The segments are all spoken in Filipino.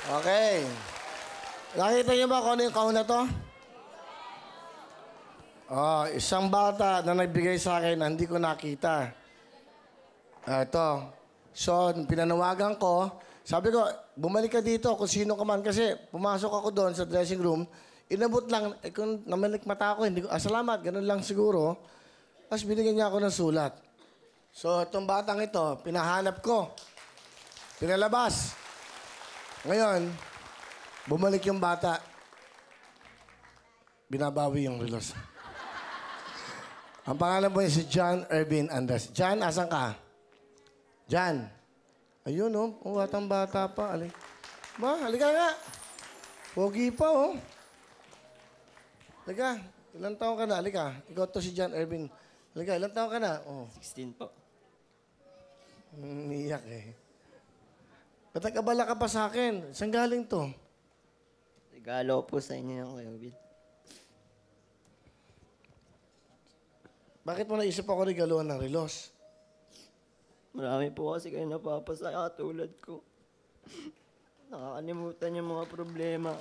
Okay. Nakita niyo ba kung ano yung kahon na to? Oh, isang bata na nagbigay sa akin na hindi ko nakita. Ito. So, pinanawagan ko. Sabi ko, bumalik ka dito kung sino ka man. Kasi pumasok ako doon sa dressing room. Inabot lang. Kung namalik mata ko, hindi ko, salamat. Ganun lang siguro. Tapos binigyan niya ako ng sulat. So, itong batang ito, pinahanap ko. Pinalabas. Ngayon, bumalik yung bata. Binabawi yung relos. Ang pangalan mo si John Ervin Andres. John, asan ka? John. Ayun, oh. Batang bata pa. Halika nga. Pogi pa, oh. Halika. Ilang taon ka na? Halika. Ikaw to si John Ervin. Halika, ilang taon ka na? Oh. 16 po. Umiyak eh. Ba't nagkabala ka pa sa akin? Saan galing to? Regalo po sa inyo yung Kuya Will. Bakit mo naisip ako regaluhan ng relos? Marami po kasi kayo napapasaya tulad ko. Nakakalimutan yung mga problema.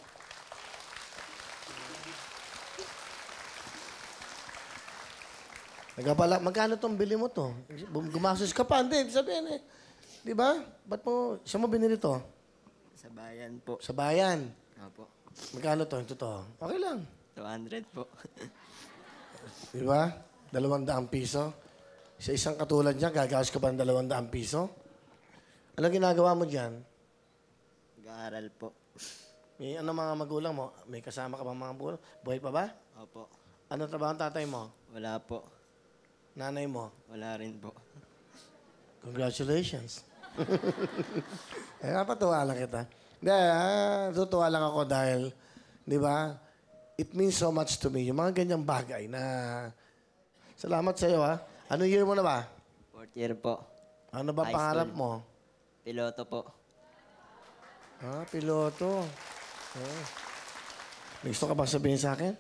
Nagkabala, magkano tong bili mo to? Gumasos ka pa, hindi. Sabihin eh. Di ba? Ba't mo, saan mo binili to? Sa bayan po. Sa bayan. Opo. Magkano to? Ito to. Okay lang. 200 po. Di ba? 200 piso. Sa isang katulad niya, gagawas ka ba ng 200 piso? Ano ginagawa mo dyan? Nag-aaral po. May ano mga magulang mo? May kasama ka ba mga magulang? Buhay pa ba? Opo. Ano trabaho ang tatay mo? Wala po. Nanay mo? Wala rin po. Congratulations. Napatuwa lang kita. Hindi, tutuwa lang ako dahil, di ba, it means so much to me. Yung mga ganyang bagay na, salamat sa iyo, ha? Anong year mo na ba? 4th year po. Ano ba High pangarap school. mo? Piloto po. Piloto. Oh. May gusto ka bang sabihin sa akin?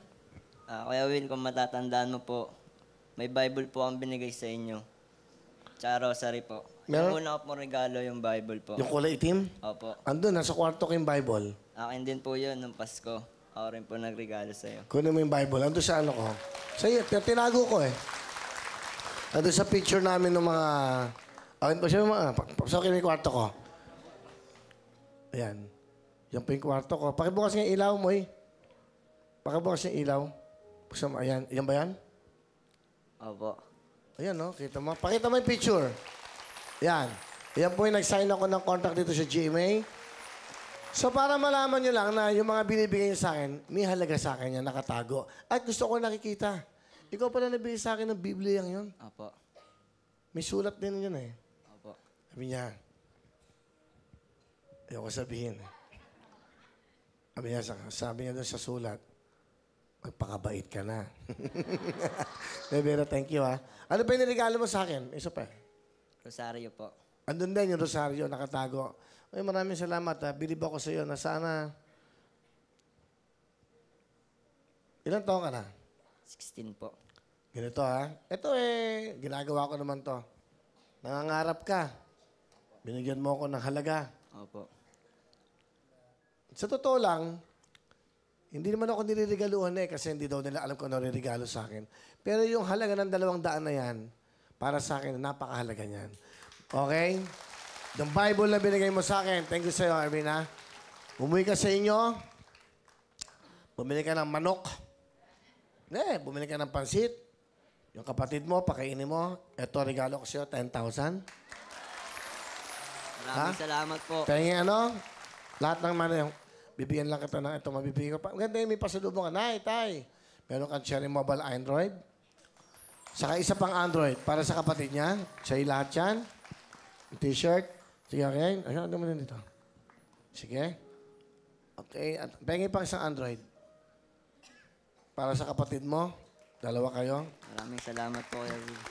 Kuya Will, kung matatandaan mo po, may Bible po ang binigay sa inyo. Tsaka rosary po. Meron? Yung una ko po regalo yung Bible po. Yung kulay itim? Opo. Andun, nasa kwarto ko yung Bible. Akin din po yun nung Pasko. Ako rin po nagregalo sa'yo. Kunin mo yung Bible. Andun sa ano ko. Sa iyo, tinago ko eh. Andun sa picture namin ng mga... Sabi mo, pasokin mo yung kwarto ko. Ayan. Yan po yung kwarto ko. Pakibukas nga yung ilaw mo eh. Pakibukas yung ilaw. Buksan mo. Ayan. Yan ba yan? Opo. Ayan, no? Kita mo. Pakita mo yung picture. Yan. Yan po yung nag-sign ako ng contract dito sa GMA. So, para malaman nyo lang na yung mga binibigay nyo sa akin, may halaga sa akin yan, nakatago. At gusto ko nakikita. Ikaw pala nabigay sa akin ng Biblia yun. Opo. May sulat din yun eh. Opo. Sabi niya, ayoko sabihin. Sabi niya doon sa sulat, magpakabait ka na. Pero thank you, ha. Ano pa yung niregalo mo sa akin? Isa pa. Rosario po. Andun din yung rosaryo, nakatago. Ay, maraming salamat, ha. Bilib ako sa iyo na sana... Ilan taon ka na? 16 po. Ganito, ha. Ito eh, ginagawa ko naman to. Nangangarap ka. Binigyan mo ako ng halaga. Opo. Sa totoo lang, hindi naman ako niriregaluhan eh kasi hindi daw nila alam kung ano regalo sa akin. Pero yung halaga ng 200 na yan, para sa akin, napakahalaga niyan. Okay? Yung Bible na binigay mo sa akin, thank you sa iyo, Arvina. Umuwi ka sa inyo, bumili ka ng manok, bumili ka ng pansit, yung kapatid mo, pakainin mo, eto regalo ko sa iyo, 10,000. Maraming salamat po. Kaya ano, lahat ng yung bibigyan lang kita ng ito, mabibigyan ko pa. Ganda yun, may pasalubong ka. Nay, tay, meron kang Cherry Mobile Android. Saka isa pang Android para sa kapatid niya. Siya lahat yan. T-shirt. Sige, okay. Ano mo din dito? Sige. Okay. At pengi pang isang Android. Para sa kapatid mo. Dalawa kayo. Maraming salamat po, Kuya Will.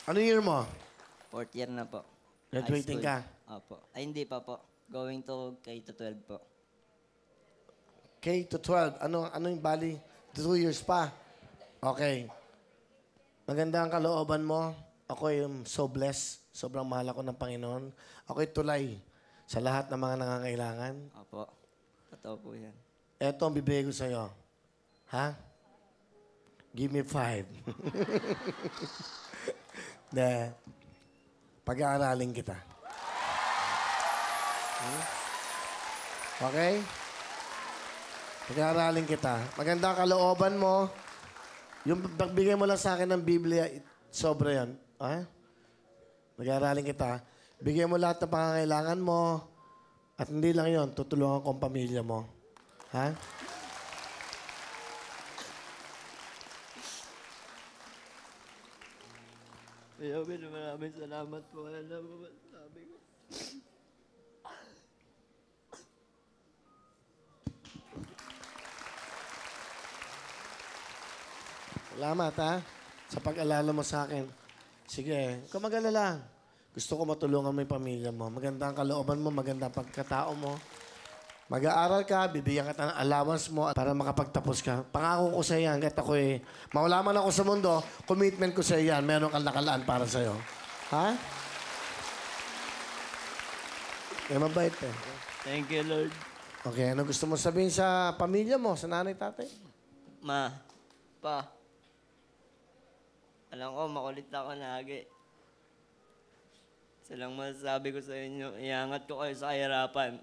Ano year mo? 4th year na po. Graduating High ka? school. Opo. Ay, hindi pa po. Going to K-12 po. K-12. Ano yung bali? 2 years pa. Okay. Maganda ang kalooban mo. Ako yung so blessed. Sobrang mahal ako ng Panginoon. Ako'y tulay sa lahat ng mga nangangailangan. Opo. Totoo po yan. Eto ang bibigay ko sa'yo. Ha? Give me 5. De, pag-aaralin kita. Okay? Pag-aaralin kita. Maganda ang kalooban mo. Yung pagbigay mo lang sa akin ng Biblia, sobra yan. Ha? Mag-aaralin kita. Bigyan mo lahat ng pangangailangan mo. At hindi lang yon, tutulungan ko ang pamilya mo. Ha? Kuya Will, maraming salamat po. Alam mo ba sabi ko? Salamat, ha? Sa pag-alala mo sa akin. Sige, huwag ka mag-alala. Gusto ko matulungan mo yung pamilya mo. Maganda ang kalooban mo, maganda ang pagkatao mo. Mag-aaral ka, bibigyan kita ng allowance mo para makapagtapos ka. Pangako ko sa iyo yan, kahit ako mawala man ako sa mundo, commitment ko sa iyo yan. Meron kang nakalaan para sa iyo. Ha? Eh, mabait eh. Thank you, Lord. Okay, ano gusto mo sabihin sa pamilya mo, sa nanay, tatay? Ma, pa. Alam ko, makulit ako lagi. Isa lang masasabi ko sa inyo, iangat ko kayo sa kahirapan.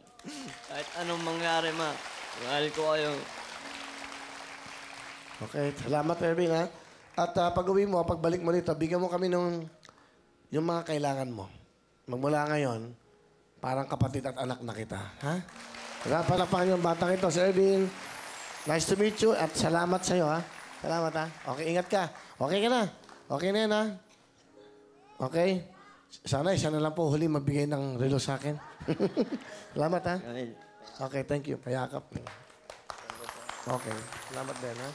Kahit anong mangyari, ma. Mahal ko kayo. Okay, salamat, Erwin, ha? At pag-uwi mo, pagbalik mo dito, bigyan mo kami ng yung mga kailangan mo. Magmula ngayon, parang kapatid at anak na kita, ha? Palakpakan yung batang ito, Sir Erwin. Nice to meet you at salamat sa'yo, ha? Salamat, ha? Okay, ingat ka. Okay ka na? Okay na yan, ha? Okay? Sana isa na lang po huli magbigay ng relo sa akin. Salamat, ha? Kamil. Okay, thank you. Payakap. Okay. Salamat din, ha?